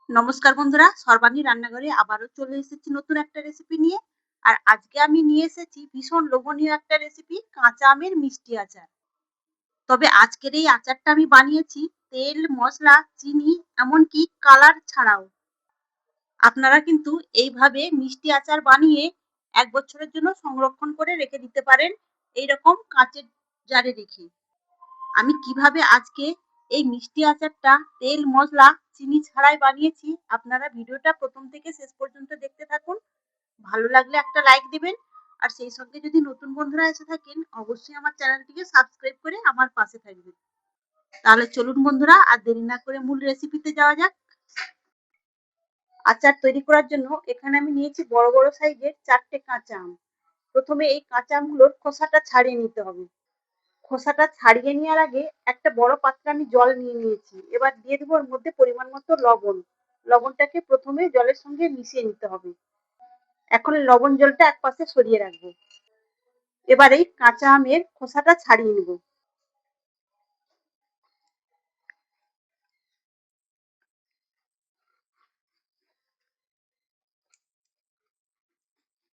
নমস্কার বন্ধুরা, সর্বাণী রান্নাঘরে আবারও চলে এসেছি নতুন একটা রেসিপি নিয়ে। আর আজকে আমি নিয়ে এসেছি ভীষণ লোভনীয় একটা রেসিপি, কাঁচা আমের মিষ্টি আচার। তবে আজকের এই আচারটা আমি বানিয়েছি তেল, মশলা, চিনি, এমনকি কালার ছাড়াও। আপনারা কিন্তু এইভাবে মিষ্টি আচার বানিয়ে ১ বছরের জন্য সংরক্ষণ করে রেখে দিতে পারেন এইরকম কাঁচের জারে রেখে। আমি কিভাবে আজকে এই মিষ্টি আচারটা তেল, মশলা, চিনি ছাড়াই বানিয়েছি, আপনারা ভিডিওটা প্রথম থেকে শেষ পর্যন্ত দেখতে থাকুন। ভালো লাগলে একটা লাইক দিবেন। আর সেই সঙ্গে যদি নতুন বন্ধুরা এসে থাকেন, অবশ্যই আমার চ্যানেলটিকে সাবস্ক্রাইব করে আমার পাশে থাকবেন। তাহলে চলুন বন্ধুরা, আর দেরি না করে মূল রেসিপিতে যাওয়া যাক। আচার তৈরি করার জন্য এখানে আমি নিয়েছি বড় বড় সাইজের 4টে কাঁচা আম। প্রথমে এই কাঁচা আমগুলোর খোসাটা ছাড়িয়ে নিতে হবে। খোসাটা ছাড়িয়ে নেওয়ার আগে একটা বড় পাত্রে আমি জল নিয়ে নিয়েছি। এবার দিয়ে দেবো ওর মধ্যে পরিমাণ মতো লবণ। লবণটাকে প্রথমে জলের সঙ্গে মিশিয়ে নিতে হবে। এখন লবণ জলটা একপাশে সরিয়ে রাখবো। এবার এই কাঁচা আমের খোসাটা ছাড়িয়ে নেব।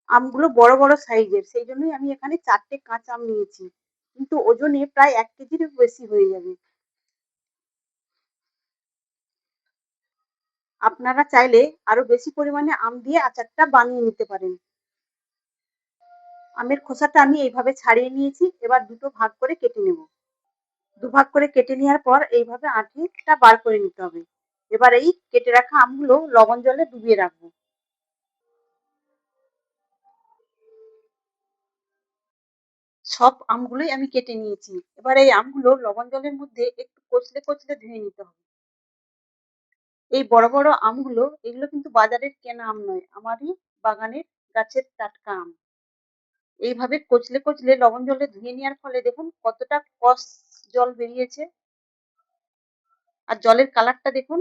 আমগুলো বড় বড় সাইজের, সেই জন্যই আমি এখানে 4টে কাঁচা আম নিয়েছি, কিন্তু ওজনে প্রায় 1 কেজির বেশি হয়ে যাবে। আপনারা চাইলে আরো বেশি পরিমাণে আম দিয়ে আচারটা বানিয়ে নিতে পারেন। আমের খোসাটা আমি এইভাবে ছাড়িয়ে নিয়েছি। এবার দুটো ভাগ করে কেটে নেব। দুভাগ করে কেটে নেওয়ার পর এইভাবে আঁটিটা বার করে নিতে হবে। এবার এই কেটে রাখা আমগুলো লবণ জলে ডুবিয়ে রাখবো। সব আমগুলোই আমি কেটে নিয়েছি। এবার এই আমগুলো লবণ জলের মধ্যে একটু কচলে কচলে ধুয়ে নিতে হবে। এই বড় বড় আমগুলো, এগুলো কিন্তু বাজারের কেনা আম নয়, আমারই বাগানের গাছের টাটকা আম। এইভাবে কচলে কচলে লবণ জলে ধুয়ে নেওয়ার ফলে দেখুন কতটা কস জল বেরিয়েছে। আর জলের কালারটা দেখুন,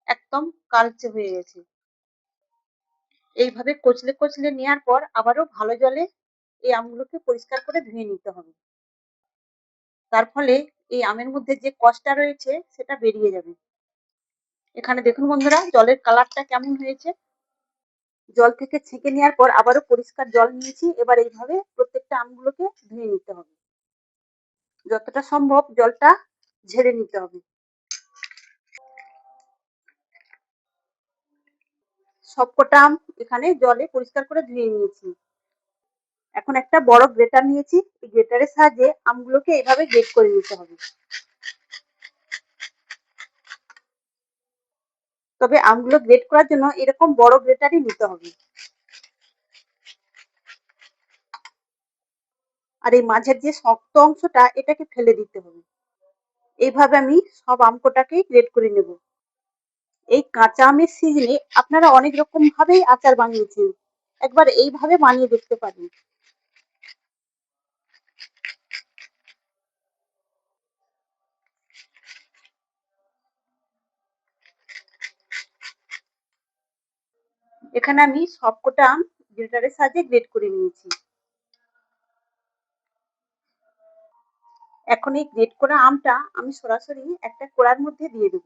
একদম কালচে হয়ে গেছে। এইভাবে কচলে কচলে নেওয়ার পর আবারও ভালো জলে এই আমগুলোকে পরিষ্কার করে ধুয়ে নিতে হবে। তার ফলে এই আমের মধ্যে যে কষটা রয়েছে সেটা বেরিয়ে যাবে। এখানে দেখুন বন্ধুরা, জলের কালারটা কেমন হয়েছে। জল থেকে ছেঁকে নেওয়ার পর আবারও পরিষ্কার জল নিয়েছি। এবার এইভাবে প্রত্যেকটা আমগুলোকে ধুয়ে নিতে হবে। যতটা সম্ভব জলটা ঝেড়ে নিতে হবে। সবকটা আম এখানে জলে পরিষ্কার করে ধুয়ে নিয়েছি। এখন একটা বড় গ্রেটার নিয়েছি। এই গ্রেটারের সাহায্যে আমগুলোকে এভাবে গ্রেট করে নিতে হবে। তবে আমগুলো গ্রেট করার জন্য এরকম বড় গ্রেটারই নিতে হবে। আর এই মাঝের যে শক্ত অংশটা, এটাকে ফেলে দিতে হবে। এইভাবে আমি সব আম কটাকেই গ্রেট করে নেব। এই কাঁচা আমের সিজনে আপনারা অনেক রকম ভাবেই আচার বানিয়েছেন, একবার এইভাবে বানিয়ে দেখতে পারেন। এখানে আমি সবকটা আম গ্রেটারের সাহায্যে গ্রেট করে নিয়েছি। এখন এই গ্রেট করা আমটা আমি সরাসরি একটা কড়ার মধ্যে দিয়ে দেব।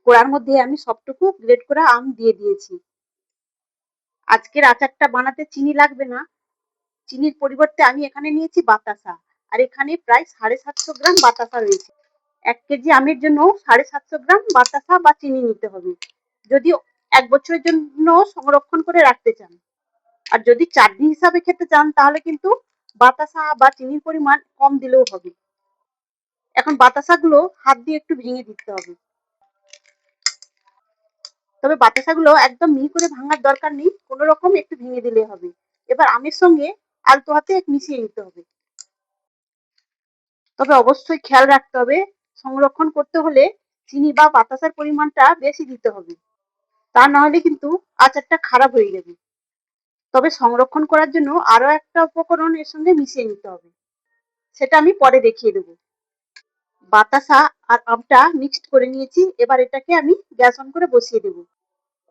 কড়ার মধ্যে আমি সবটুকু গ্রেট করা আম দিয়ে দিয়েছি। আজকের আচারটা বানাতে চিনি লাগবে না। চিনির পরিবর্তে আমি এখানে নিয়েছি বাতাসা। আর এখানে প্রায় 750 গ্রাম বাতাসা রয়েছে। 1 কেজি আমের জন্য 750 গ্রাম বাতাসা বা চিনি নিতে হবে, যদি 1 বছরের জন্য সংরক্ষণ করে রাখতে চান। আর যদি চাটনি হিসাবে খেতে চান, তাহলে কিন্তু বাতাসা বা চিনির পরিমাণ কম দিলেও হবে। এখন বাতাসাগুলো হাত দিয়ে একটু ভেঙে দিতে হবে। তবে বাতাসাগুলো একদম মিহি করে ভাঙার দরকার নেই, কোনো রকম একটু ভেঙে দিলে হবে। এবার আমের সঙ্গে আলতো হাতে মিশিয়ে নিতে হবে। তবে অবশ্যই খেয়াল রাখতে হবে, সংরক্ষণ করতে হলে চিনি বা বাতাসার পরিমাণটা বেশি দিতে হবে। তা না হলে কিন্তু আচারটা খারাপ হয়ে যাবে। তবে সংরক্ষণ করার জন্য আরো একটা উপকরণ এর সঙ্গে মিশিয়ে নিতে হবে, সেটা আমি পরে দেখিয়ে দেবো। বাতাসা আর আমটা মিক্সড করে নিয়েছি। এবার এটাকে আমি গ্যাস অন করে বসিয়ে দেবো।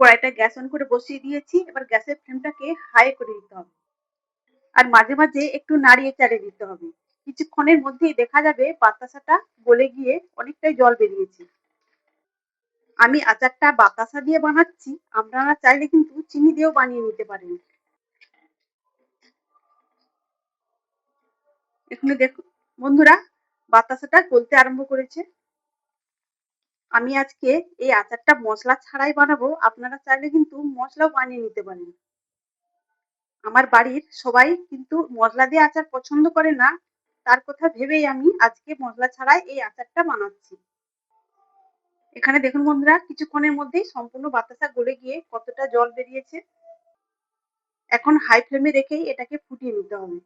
কড়াইটা গ্যাস অন করে বসিয়ে দিয়েছি। এবার গ্যাসের ফ্লেমটাকে হাই করে দিতে হবে। আর মাঝে মাঝে একটু নাড়িয়ে চাড়িয়ে দিতে হবে। কিছুক্ষণের মধ্যেই দেখা যাবে বাতাসাটা গলে গিয়ে অনেকটাই জল বেরিয়েছে। আমি আচারটা বাতাসা দিয়ে বানাচ্ছি, আপনারা চাইলে কিন্তু চিনি দিয়েও বানিয়ে নিতে পারেন। এখানে দেখুন বন্ধুরা, বাতাসাটা গলতে আরম্ভ করেছে। আমি আজকে এই আচারটা মশলা ছাড়াই বানাবো, আপনারা চাইলে কিন্তু মশলাও বানিয়ে নিতে পারেন। আমার বাড়ির সবাই কিন্তু মশলা দিয়ে আচার পছন্দ করে না, তার কথা ভেবেই আমি আজকে মশলা ছাড়াই এই আচারটা বানাচ্ছি। এখানে দেখুন বন্ধুরা, কিছুক্ষণের মধ্যেই সম্পূর্ণ বাতাসা গলে গিয়ে কতটা জল বেরিয়েছে। এখন হাই ফ্লেমে রেখেই এটাকে ফুটিয়ে নিতে হবে।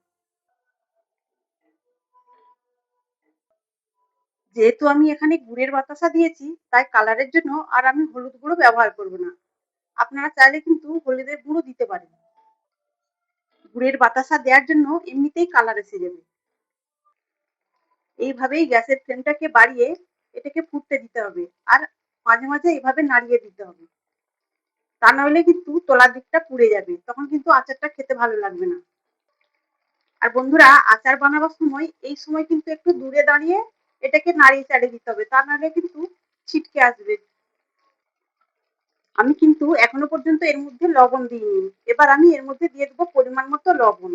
যেহেতু আমি এখানে গুড়ের বাতাসা দিয়েছি, তাই কালারের জন্য আর আমি হলুদ গুঁড়ো ব্যবহার করব না। আপনারা চাইলে কিন্তু হলুদের গুঁড়ো দিতে পারেন। গুড়ের বাতাসা দেওয়ার জন্য এমনিতেই কালার এসে যাবে। এইভাবেই গ্যাসের ফ্লেমটাকে বাড়িয়ে এটাকে ফুটতে দিতে হবে, আর মাঝে মাঝে এইভাবে নাড়িয়ে দিতে হবে। তা নইলে কিন্তু তলার দিকটা পুড়ে যাবে, তখন কিন্তু আচারটা খেতে ভালো লাগবে না। আর বন্ধুরা, আচার বানাবার সময় এই সময় কিন্তু একটু দূরে দাঁড়িয়ে এটাকে নাড়িয়ে চাড়িয়ে দিতে হবে, তা নাহলে কিন্তু ছিটকে আসবে। আমি কিন্তু এখনো পর্যন্ত এর মধ্যে লবণ দিইনি। এবার আমি এর মধ্যে দিয়ে দেবো পরিমাণ মতো লবণ।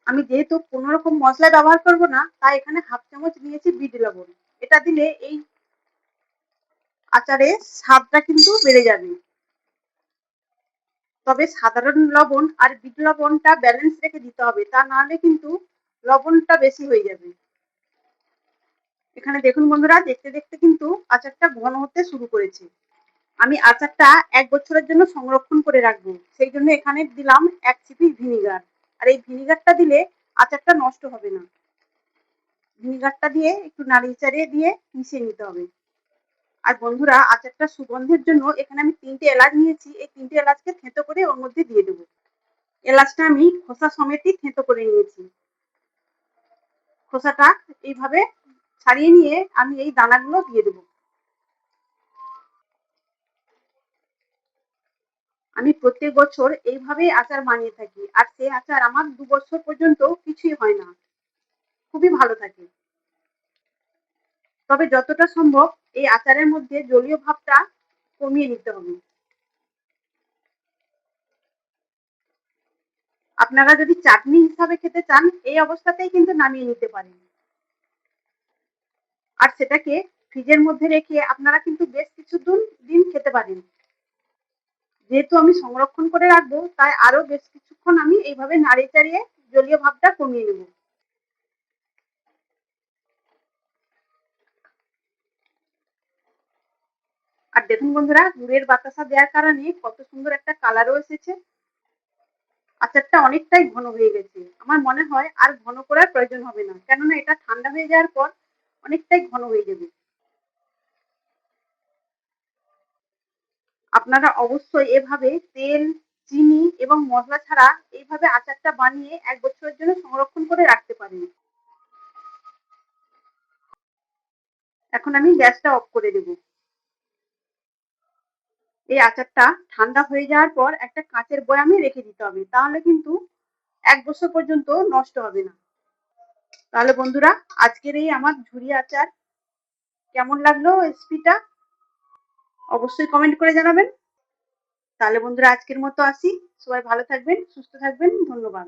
আমি যেহেতু কোনো রকম মশলা ব্যবহার করব না, তাই এখানে হাফ চামচ নিয়েছি বিট লবণ। এটা দিলে এই আচারে স্বাদটা কিন্তু বেড়ে যাবে। তবে সাধারণ লবণ আর বিট লবণটা ব্যালেন্স রেখে দিতে হবে, তা নাহলে কিন্তু লবণটা বেশি হয়ে যাবে। এখানে দেখুন বন্ধুরা, দেখতে দেখতে কিন্তু আচারটা ঘন হতে শুরু করেছে। আমি আচারটা 1 বছরের জন্য সংরক্ষণ করে রাখবো, সেই জন্য এখানে দিলাম 1 চিপি ভিনিগার। আর এই ভিনিগারটা দিলে আচারটা নষ্ট হবে না। ভিনিগারটা দিয়ে একটু নাড়িয়ে চাড়িয়ে দিয়ে মিশিয়ে নিতে হবে। আর বন্ধুরা, আচারটা সুগন্ধের জন্য এখানে আমি 3টে এলাচ নিয়েছি, এই 3টে এলাচকে থেঁতো করে ওর মধ্যে দিয়ে দেবো। এলাচটা আমি খোসা সমেতই থেঁতো করে নিয়েছি। খোসাটা এইভাবে ছাড়িয়ে নিয়ে আমি এই দানাগুলো দিয়ে দেবো। আমি প্রত্যেক বছর এইভাবেই আচার বানিয়ে থাকি, আর সেই আচার আমার 2 বছর পর্যন্ত কিছুই হয় না, খুবই ভালো থাকে। তবে যতটা সম্ভব এই আচারের মধ্যে জলীয় ভাবটা কমিয়ে নিতে হবে। আপনারা যদি চাটনি হিসাবে খেতে চান, এই অবস্থাতেই কিন্তু নামিয়ে নিতে পারেন। আর সেটাকে ফ্রিজের মধ্যে রেখে আপনারা কিন্তু বেশ কিছু দিন খেতে পারেন। যেহেতু আমি সংরক্ষণ করে রাখবো, তাই আরো বেশ কিছুক্ষণ আমি এইভাবে নাড়িয়ে চাড়িয়ে জলীয় ভাবটা কমিয়ে নেব। আর দেখুন বন্ধুরা, গুড়ের বাতাসা দেওয়ার কারণে কত সুন্দর একটা কালারও এসেছে। আচারটা অনেকটাই ঘন হয়ে গেছে। আমার মনে হয় আর ঘন করার প্রয়োজন হবে না, কেননা এটা ঠান্ডা হয়ে যাওয়ার পর অনেকটাই ঘন হয়ে যাবে। আপনারা অবশ্যই এভাবে তেল, চিনি এবং মশলা ছাড়া এইভাবে আচারটা বানিয়ে 1 বছরের জন্য সংরক্ষণ করে রাখতে পারেন। এখন আমি গ্যাসটা অফ করে দেব। এই আচারটা ঠান্ডা হয়ে যাওয়ার পর একটা কাঁচের বয়ামে রেখে দিতে হবে, তাহলে কিন্তু 1 বছর পর্যন্ত নষ্ট হবে না। তাহলে বন্ধুরা, আজকের এই আমার ঝুরি আচার কেমন লাগলো রেসিপিটা অবশ্যই কমেন্ট করে জানাবেন। তাহলে বন্ধুরা, আজকের মতো আসি। সবাই ভালো থাকবেন, সুস্থ থাকবেন। ধন্যবাদ।